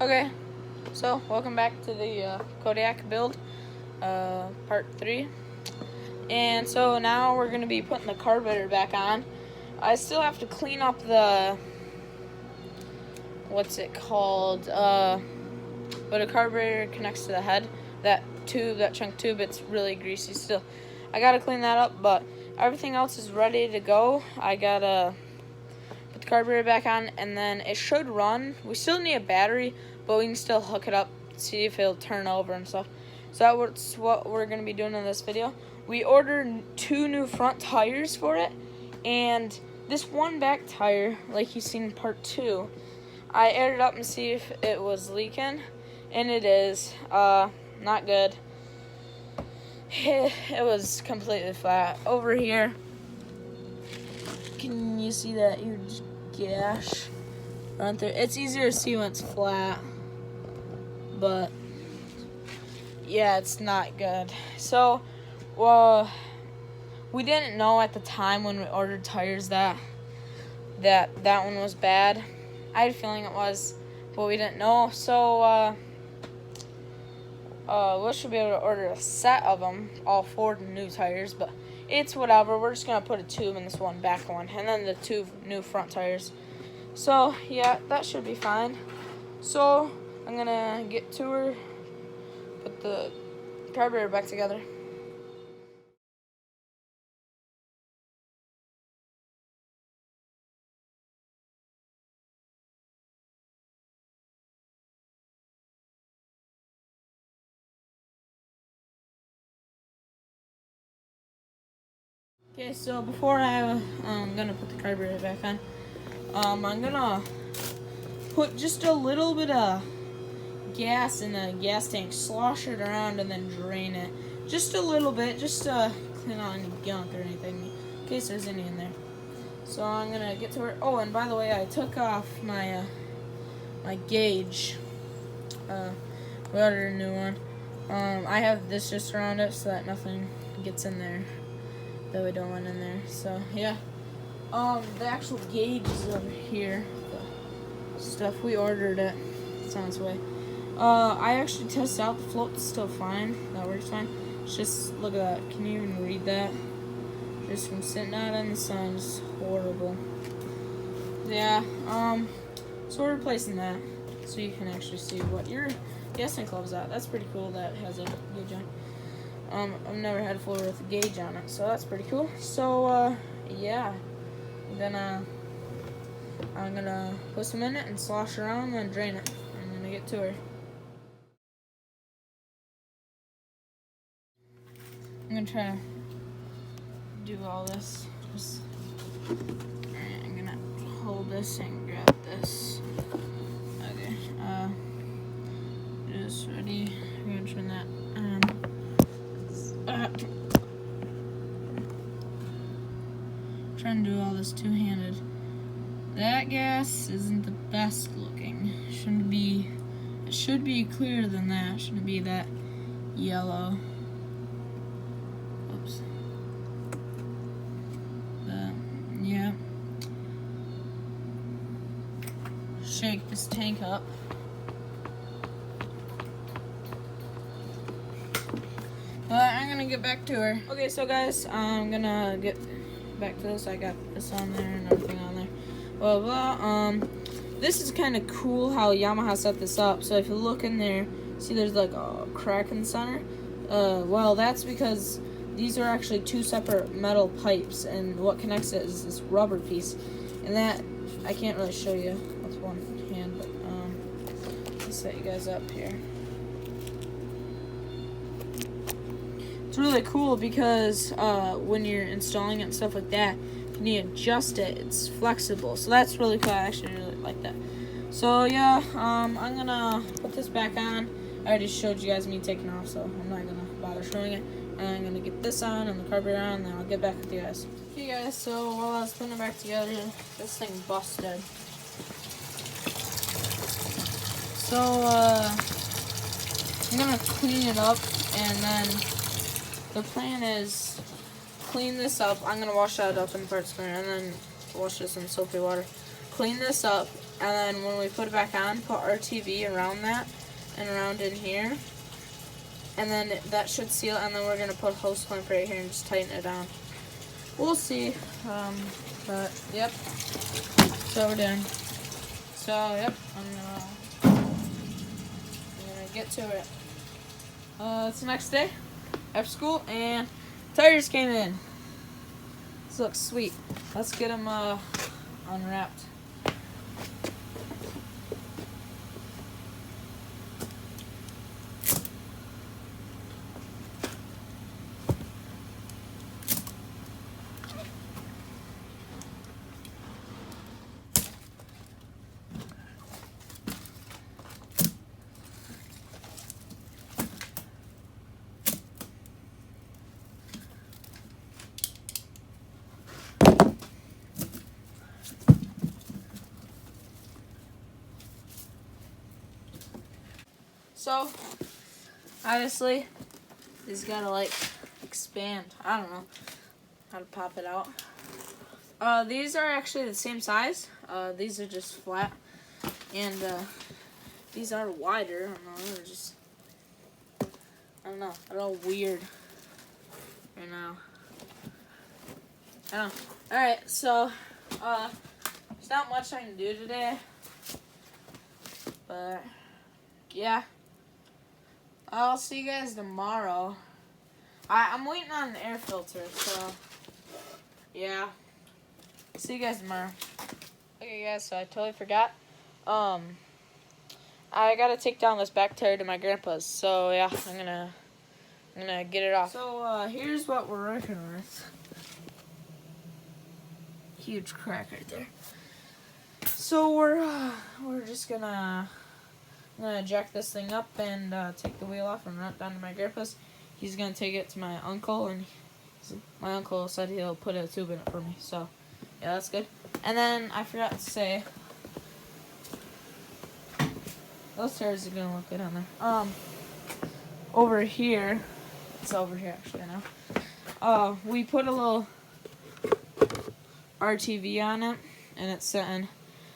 Okay, so welcome back to the Kodiak build, part 3. And so now we're going to be putting the carburetor back on. I still have to clean up the, what's it called, but a carburetor connects to the head. That tube, that chunk tube, it's really greasy still. I got to clean that up, but everything else is ready to go. I got to put the carburetor back on, and then it should run. We still need a battery, but we can still hook it up, see if it'll turn over and stuff. So that's what we're going to be doing in this video. We ordered 2 new front tires for it, and this one back tire, like you seen in part 2, I aired it up and see if it was leaking, and it is. Not good. It was completely flat. Over here, can you see that huge gash right there? It's easier to see when it's flat, but yeah, it's not good. So, we didn't know at the time when we ordered tires that one was bad. I had a feeling it was, but we didn't know. So, we should be able to order a set of them, all 4 new tires, but it's whatever. We're just going to put a tube in this one back one, and then the 2 new front tires. So, yeah, that should be fine. So, I'm going to get to her, put the carburetor back together. Okay, so before I'm gonna put the carburetor back on, I'm gonna put just a little bit of gas in a gas tank, slosh it around, and then drain it. Just a little bit, just to clean out any gunk or anything, in case there's any in there. So I'm gonna get to it. Oh, and by the way, I took off my my gauge. We ordered a new one. I have this just around it so that nothing gets in there that we don't want in there. So yeah, the actual gauge is over here. The stuff we ordered it. It's on its way. I actually tested out the float's still fine. That works fine. It's just, look at that. Can you even read that? Just from sitting out in the sun, it's horrible. Yeah. So we're replacing that so you can actually see what your gas tank level's at. That's pretty cool. That has a gauge on. I've never had a floor with a gauge on it, so that's pretty cool. So, yeah, I'm gonna put some in it and slosh around and drain it. I'm gonna get to her. I'm gonna try to do all this. Alright, I'm gonna hold this and grab this. Okay, just ready. I'm gonna turn that on. Trying to do all this two-handed. That gas isn't the best looking. It should be clearer than that. It shouldn't be that yellow. Oops. But yeah. Shake this tank up. I'm gonna get back to her. Okay, so guys, I'm gonna get back to this. I got this on there and everything on there. Blah blah. This is kind of cool how Yamaha set this up. So if you look in there, see there's like a crack in the center. Well, that's because these are actually 2 separate metal pipes, and what connects it is this rubber piece. And that I can't really show you with one hand, but I'll set you guys up here. It's really cool because when you're installing it and stuff like that, when you adjust it, it's flexible. So that's really cool. I actually really like that. So yeah, I'm gonna put this back on. I already showed you guys me taking off, so I'm not gonna bother showing it. And I'm gonna get this on and the carburetor on, and then I'll get back with you guys. Okay guys, so while I was putting it back together, this thing busted. So I'm gonna clean it up, and then the plan is clean this up. I'm gonna wash that up in parts cleaner and then wash this in soapy water. Clean this up, And then when we put it back on, put RTV around that and around in here. And then that should seal it, and then we're going to put a hose clamp right here and just tighten it down. We'll see. But, yep. So we're done. So, yep. I'm gonna get to it. It's the next day after school, and tires came in. This looks sweet. Let's get them unwrapped. So, obviously, these gotta like expand. I don't know how to pop it out. These are actually the same size. These are just flat, and these are wider. I don't know. They're just, I don't know. They're all weird right now. I don't know. All right, so there's not much I can do today, but yeah. I'll see you guys tomorrow. I'm waiting on an air filter, so yeah. See you guys tomorrow. Okay, guys, so I totally forgot. I gotta take down this back tire to my grandpa's, so yeah, I'm gonna get it off. So here's what we're working with. Huge crack right there. So we're just gonna. I'm going to jack this thing up and take the wheel off and run it down to my grandpa's. He's going to take it to my uncle, and my uncle said he'll put a tube in it for me. So, yeah, that's good. And then I forgot to say, those tires are going to look good on there. Over here, it's over here actually now. We put a little RTV on it, and it's setting.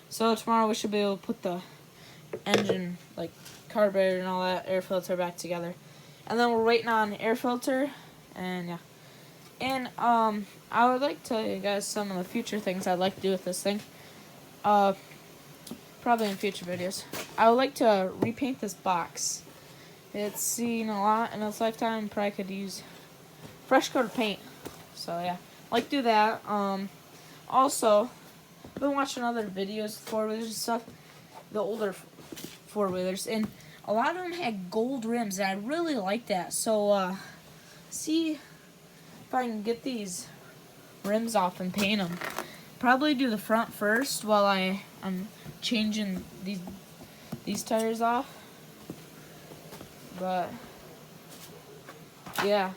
So tomorrow we should be able to put the engine, like carburetor and all that, air filter back together. And then we're waiting on air filter, and yeah. And I would like to tell you guys some of the future things I'd like to do with this thing. Probably in future videos. I would like to repaint this box. It's seen a lot in its lifetime. Probably could use fresh coat of paint. So yeah, like do that. Also, I've been watching other videos of 4-wheelers and stuff. The older 4-wheelers, and a lot of them had gold rims, and I really like that. So see if I can get these rims off and paint them. Probably do the front first while I'm changing these tires off. But yeah,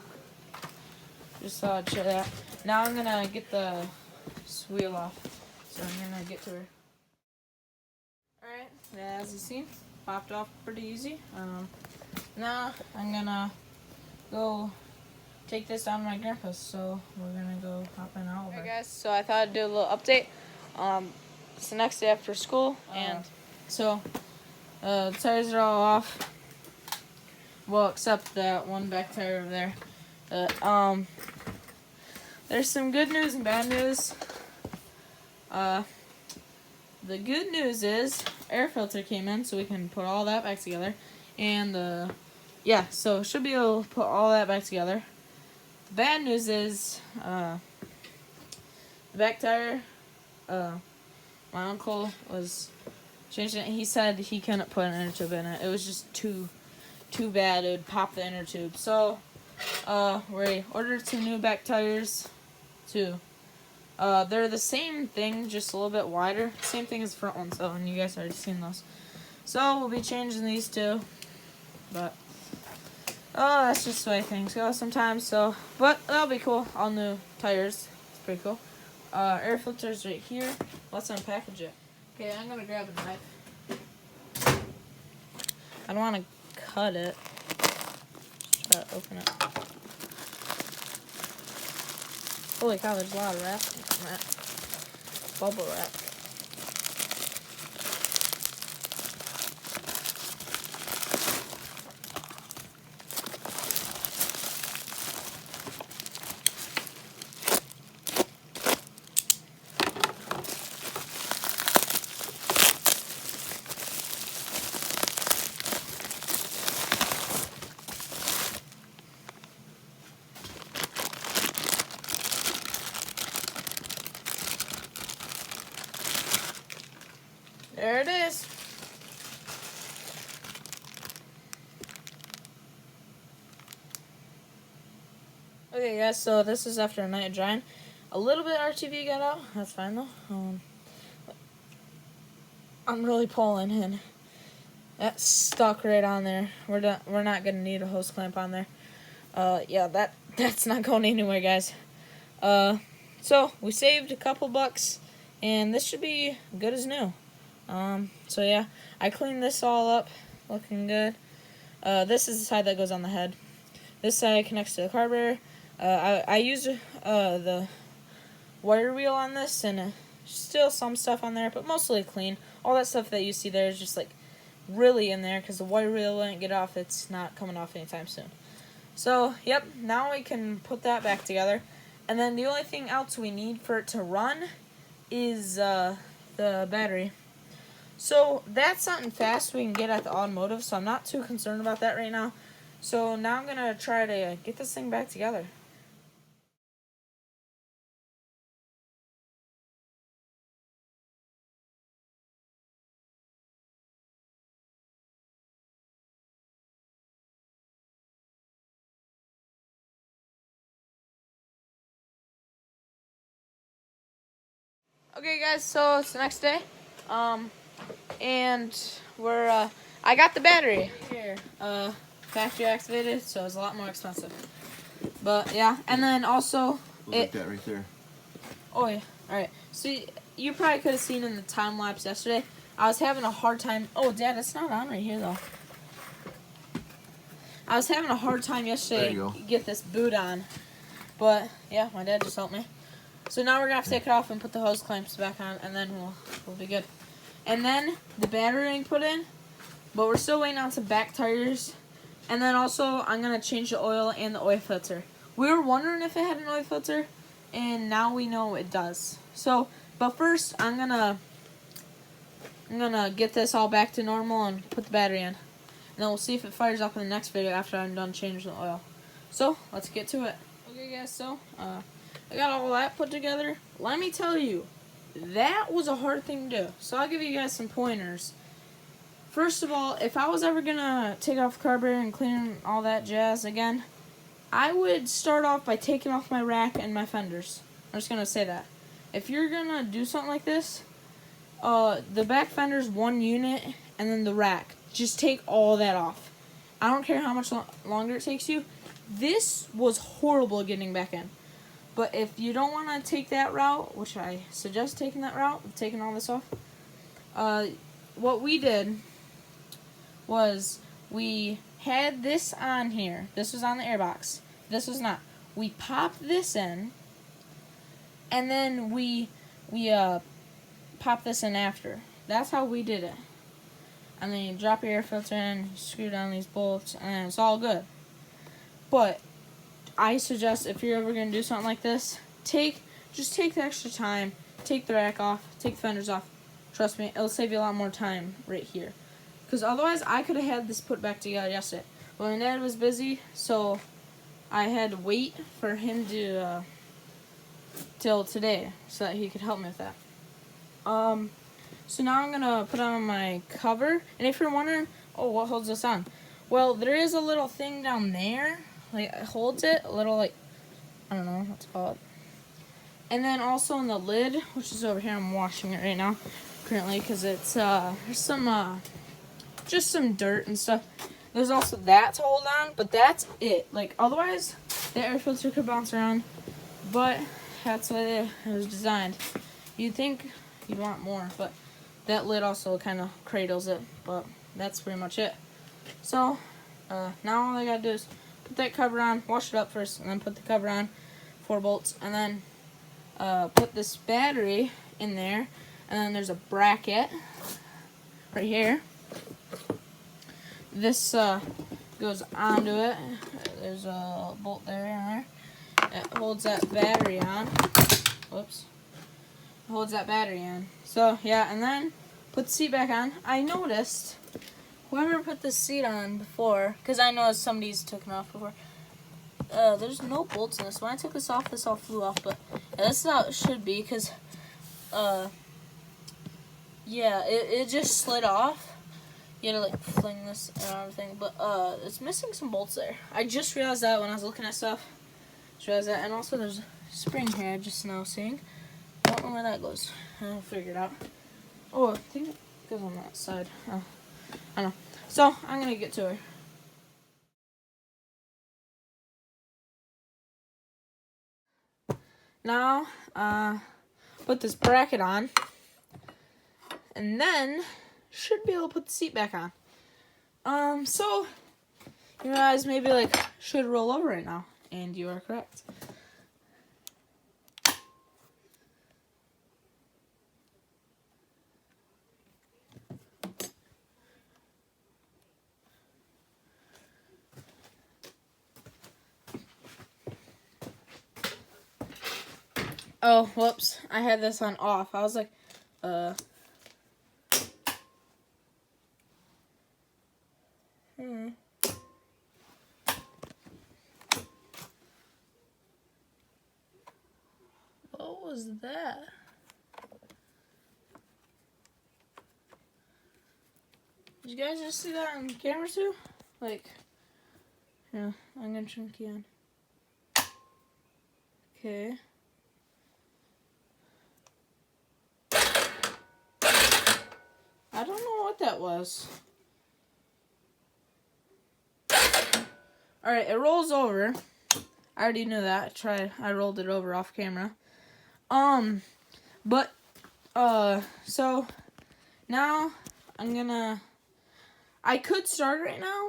just thought I'd share that. Now I'm gonna get the wheel off, so I'm gonna get to her. Alright, as you see, popped off pretty easy. Now I'm gonna go take this down to my grandpa's, so we're gonna go hop in out over. Alright guys, so I thought I'd do a little update. It's the next day after school, and so the tires are all off. Well, except that one back tire over there. There's some good news and bad news. The good news is air filter came in, so we can put all that back together. And yeah, so should be able to put all that back together. The bad news is the back tire. My uncle was changing it. He said he couldn't put an inner tube in it. It was just too bad. It would pop the inner tube. So we ordered some new back tires too. They're the same thing, just a little bit wider. Same thing as the front ones, though, and you guys already seen those. So we'll be changing these two. But that's just the way things go sometimes. So, but that'll be cool. All new tires. It's pretty cool. Air filter's right here. Let's unpackage it. Okay, I'm gonna grab a knife. I don't want to cut it. Try to open it. Holy cow, there's a lot of wrap on that. Bubble wrap. Okay guys, so this is after a night of drying. A little bit RTV got out, that's fine though. I'm really pulling and that's stuck right on there. We're not gonna need a hose clamp on there. Yeah, that's not going anywhere, guys. So we saved a couple bucks, and this should be good as new. So yeah, I cleaned this all up, looking good. This is the side that goes on the head. This side connects to the carburetor. I used the wire wheel on this, and still some stuff on there, but mostly clean. All that stuff that you see there is just like really in there because the wire wheel wouldn't get off. It's not coming off anytime soon. So, yep, now we can put that back together. And then the only thing else we need for it to run is the battery. So, that's something fast we can get at the automotive, so I'm not too concerned about that right now. So, now I'm going to try to get this thing back together. Okay guys, so it's the next day, and we're, I got the battery here, factory activated, so it's a lot more expensive, but yeah, and then also, Look at that right there. Oh yeah, alright, so you probably could have seen in the time lapse yesterday, I was having a hard time, oh Dad, it's not on right here though. I was having a hard time yesterday to get this boot on, but yeah, my dad just helped me. So now we're going to have to take it off and put the hose clamps back on, and then we'll be good. And then the battery ring put in, but we're still waiting on some back tires. And then also I'm going to change the oil and the oil filter. We were wondering if it had an oil filter, and now we know it does. So, but first I'm going to get this all back to normal and put the battery in. And then we'll see if it fires up in the next video after I'm done changing the oil. So, let's get to it. Okay guys, so I got all that put together. Let me tell you, that was a hard thing to do. So I'll give you guys some pointers. First of all, if I was ever going to take off the carburetor and clean all that jazz again, I would start off by taking off my rack and my fenders. I'm just going to say that. If you're going to do something like this, the back fender's one unit, and then the rack. Just take all that off. I don't care how much longer it takes you. This was horrible getting back in. But if you don't want to take that route, which I suggest taking that route, taking all this off, what we did was we had this on here. This was on the airbox. This was not. We popped this in, and then we popped this in after. That's how we did it. And then you drop your air filter in, you screw down these bolts, and it's all good. But I suggest if you're ever going to do something like this, just take the extra time, take the rack off, take the fenders off. Trust me, it'll save you a lot more time right here. Because otherwise, I could have had this put back together yesterday. But my dad was busy, so I had to wait for him to, till today, so that he could help me with that. So now I'm going to put on my cover. And if you're wondering, oh, what holds this on? Well, there is a little thing down there. Like, it holds it, a little, like, I don't know what to call it. And then also in the lid, which is over here, I'm washing it right now, currently, because it's, there's some, just some dirt and stuff. There's also that to hold on, but that's it. Like, otherwise, the air filter could bounce around, but that's what it was designed. You'd think you'd want more, but that lid also kind of cradles it, but that's pretty much it. So, now all I gotta do is put that cover on, wash it up first, and then put the cover on, 4 bolts, and then put this battery in there, and then there's a bracket right here. This goes onto it. There's a bolt there and there. It holds that battery on. Whoops. It holds that battery in. So, yeah, and then put the seat back on. I noticed whoever put this seat on before, because I know somebody's taken off before, there's no bolts in this. When I took this all flew off, but yeah, this is how it should be, because, yeah, it just slid off. You had to, like, fling this and everything, but, it's missing some bolts there. I just realized that when I was looking at stuff. just realized that. And also there's a spring here, I just now seeing. Don't know where that goes. I'll figure it out. Oh, I think it goes on that side. Oh, I don't know. So, I'm going to get to her. Now, put this bracket on. And then, should be able to put the seat back on. So, you guys maybe like, should roll over right now. And you are correct. Oh, whoops. I had this on off. I was like, What was that? Did you guys just see that on camera too? Like, yeah, I'm gonna turn the key on. Okay. I don't know what that was. Alright, it rolls over. I already knew that. I rolled it over off camera. But, so, now, I could start it right now,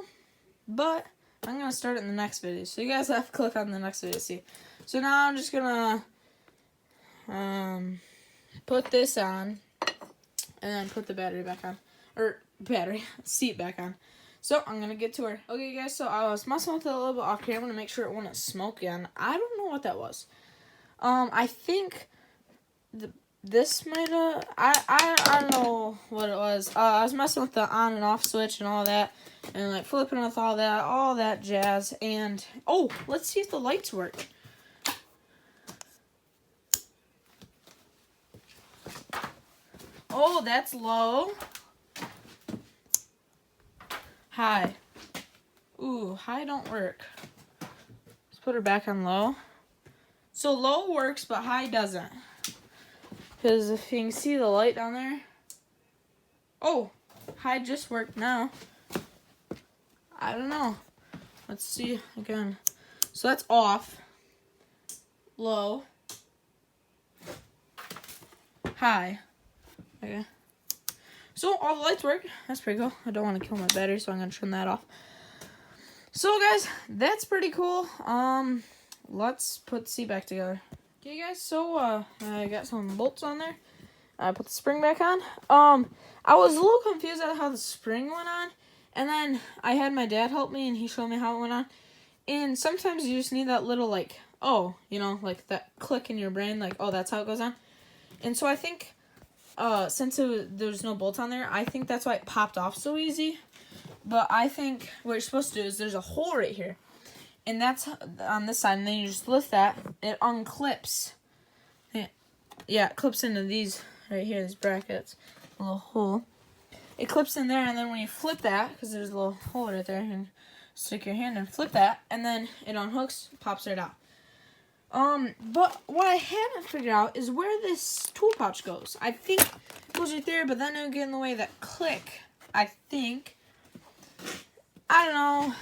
but I'm gonna start it in the next video. So you guys have to click on the next video to see. So now I'm just gonna, put this on, and then put the battery back on. Or, seat back on. So, I'm going to get to her. Okay, guys, so I was messing with it a little bit off camera to make sure it wouldn't smoke again. I don't know what that was. I think this might have... I don't know what it was. I was messing with the on and off switch and all that. And, like, flipping with all that jazz. And, oh, let's see if the lights work. Oh, that's low. High. Ooh, high don't work. Let's put her back on low. So low works, but high doesn't. Because if you can see the light down there. Oh, high just worked now. I don't know. Let's see again. So that's off. Low. High. Okay. So, all the lights work. That's pretty cool. I don't want to kill my battery, so I'm going to turn that off. So, guys, that's pretty cool. Let's put the seat back together. Okay, guys, so, I got some bolts on there. I put the spring back on. I was a little confused at how the spring went on. And then I had my dad help me, and he showed me how it went on. And sometimes you just need that little, like, oh, you know, like that click in your brain, like, oh, that's how it goes on. And so I think... since there's no bolts on there, I think that's why it popped off so easy. But I think what you're supposed to do is there's a hole right here. And that's on this side. And then you just lift that. It unclips. Yeah, it clips into these right here, these brackets. A little hole. It clips in there, and then when you flip that, because there's a little hole right there, and stick your hand and flip that, and then it unhooks, pops right out. But what I haven't figured out is where this tool pouch goes. I think it goes right there, but then it'll get in the way of that click. I think. I don't know.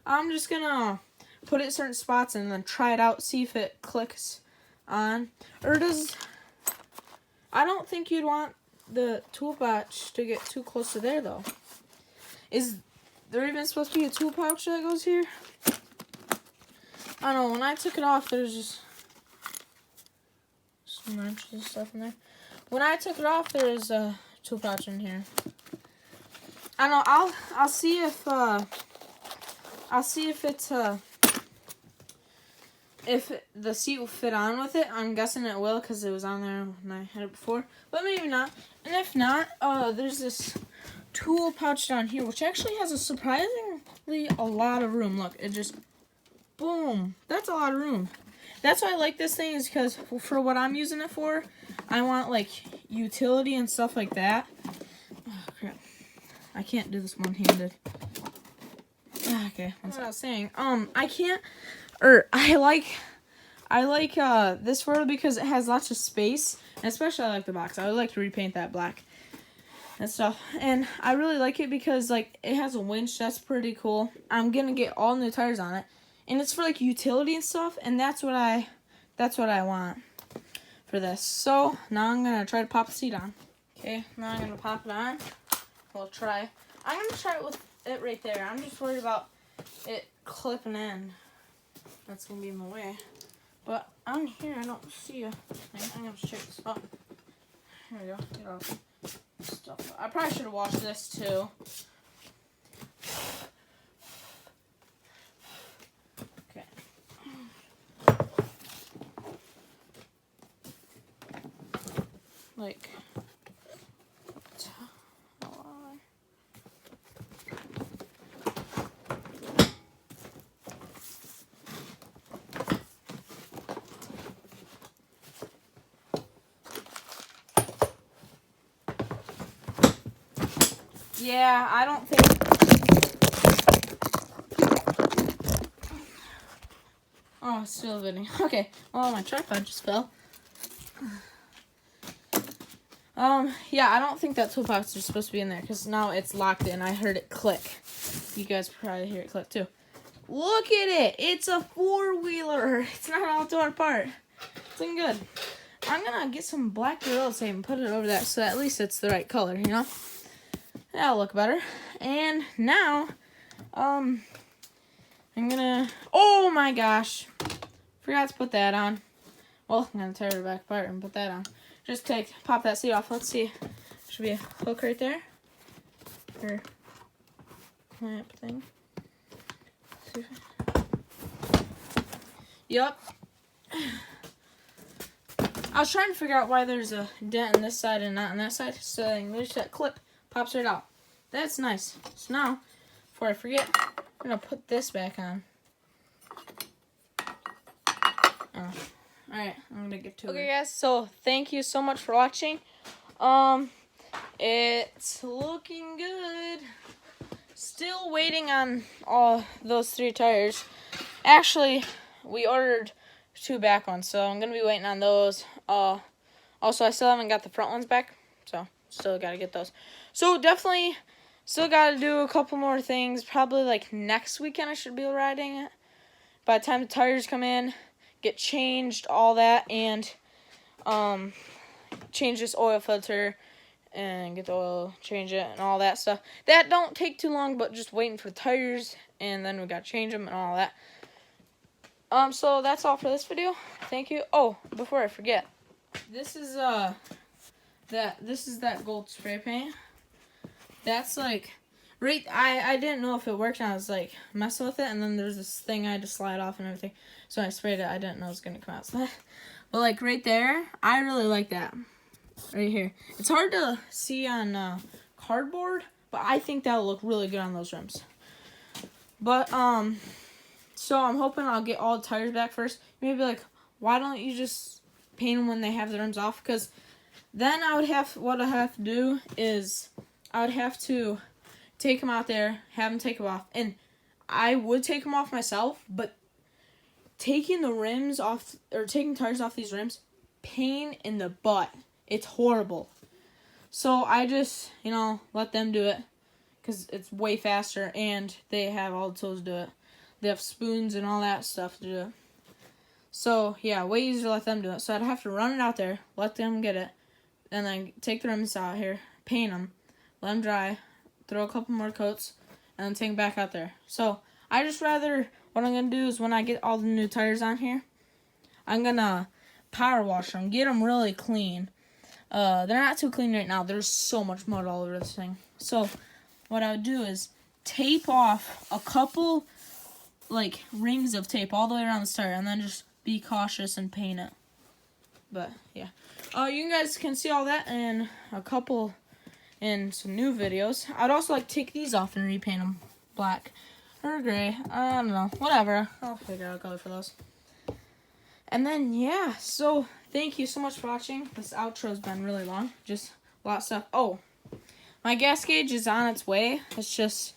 I'm just gonna put it in certain spots and then try it out, see if it clicks on. Or does... I don't think you'd want the tool pouch to get too close to there, though. Is there even supposed to be a tool pouch that goes here? I don't know, when I took it off, there's just some wrenches and stuff in there. When I took it off, there's a tool pouch in here. I don't know, I'll see if it's if the seat will fit on with it. I'm guessing it will because it was on there when I had it before, but maybe not. And if not, there's this tool pouch down here, which actually has a surprisingly a lot of room. Look, it just... boom. That's a lot of room. That's why I like this thing, is because for what I'm using it for, I want, like, utility and stuff like that. Oh, crap. I can't do this one-handed. Okay, that's what I was saying. I I like this photo because it has lots of space, and especially I like the box. I would like to repaint that black and stuff. And I really like it because like it has a winch. That's pretty cool. I'm gonna get all new tires on it, and it's for like utility and stuff. And that's what I want for this. So now I'm gonna try to pop the seat on. Okay, now I'm gonna pop it on. We'll try. I'm gonna try it with it right there. I'm just worried about it clipping in. That's gonna be in the way. But on here, I don't see a thing. I'm gonna check this up. Here we go. Get all the stuff. I probably should have washed this too. Okay. Like. Yeah, I don't think. Oh, it's still video. Okay. Well, my tripod just fell. Yeah, I don't think that toolbox is supposed to be in there because now it's locked in. I heard it click. You guys probably hear it click too. Look at it. It's a 4-wheeler. It's not all torn apart. It's looking good. I'm gonna get some black Gorilla Tape and put it over that so at least it's the right color, you know? That'll look better. And now, I'm gonna, oh my gosh, forgot to put that on. Well, I'm gonna tear it back apart and put that on. Just pop that seat off. Let's see. Should be a hook right there. Or clamp thing. Yep. I was trying to figure out why there's a dent on this side and not on that side. So there's that clip. Pops right out. That's nice. So now, before I forget, I'm going to put this back on. Oh. Alright, I'm going to get to it. Okay, guys, so thank you so much for watching. It's looking good. Still waiting on all those 3 tires. Actually, we ordered 2 back ones, so I'm going to be waiting on those. Also, I still haven't got the front ones back, so still got to get those. So definitely still got to do a couple more things. Probably like next weekend I should be riding it. By the time the tires come in, get changed, all that, and change this oil filter and get the oil, change it, and all that stuff. That don't take too long, but just waiting for the tires, and then we got to change them and all that. So that's all for this video. Thank you. Oh, before I forget, this is that gold spray paint. That's like, right, I didn't know if it worked, and I was like messing with it, and then there's this thing I had to slide off and everything. So I sprayed it. I didn't know it was gonna come out. So but like right there, I really like that. Right here. It's hard to see on cardboard, but I think that'll look really good on those rims. But so I'm hoping I'll get all the tires back first. Maybe like, why don't you just paint them when they have the rims off? Because then what I have to do is I would have to take them out there, have them take them off, and I would take them off myself, but taking the rims off, or taking tires off these rims, pain in the butt. It's horrible. So I just, let them do it, because it's way faster, and they have all the tools to do it. They have spoons and all that stuff to do it. So, yeah, way easier to let them do it. So I'd have to run it out there, let them get it, and then take the rims out here, paint them, let them dry, throw a couple more coats, and then take them back out there. So I just rather, what I'm going to do is when I get all the new tires on here, I'm going to power wash them, get them really clean. They're not too clean right now. There's so much mud all over this thing. So what I would do is tape off a couple, like, rings of tape all the way around the tire, and then just be cautious and paint it. But, yeah. You guys can see all that in some new videos. I'd also like to take these off and repaint them black or gray. I don't know. Whatever. I'll figure out a color for those. And then, yeah. So, thank you so much for watching. This outro's been really long. Just a lot of stuff. Oh, my gas gauge is on its way. It's just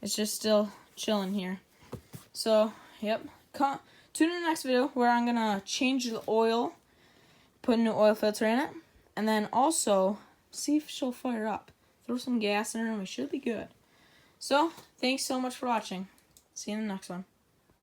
still chilling here. So, yep. tune in the next video where I'm gonna change the oil, put a new oil filter in it, and then also see if she'll fire up. Throw some gas in her and we should be good. So, thanks so much for watching. See you in the next one.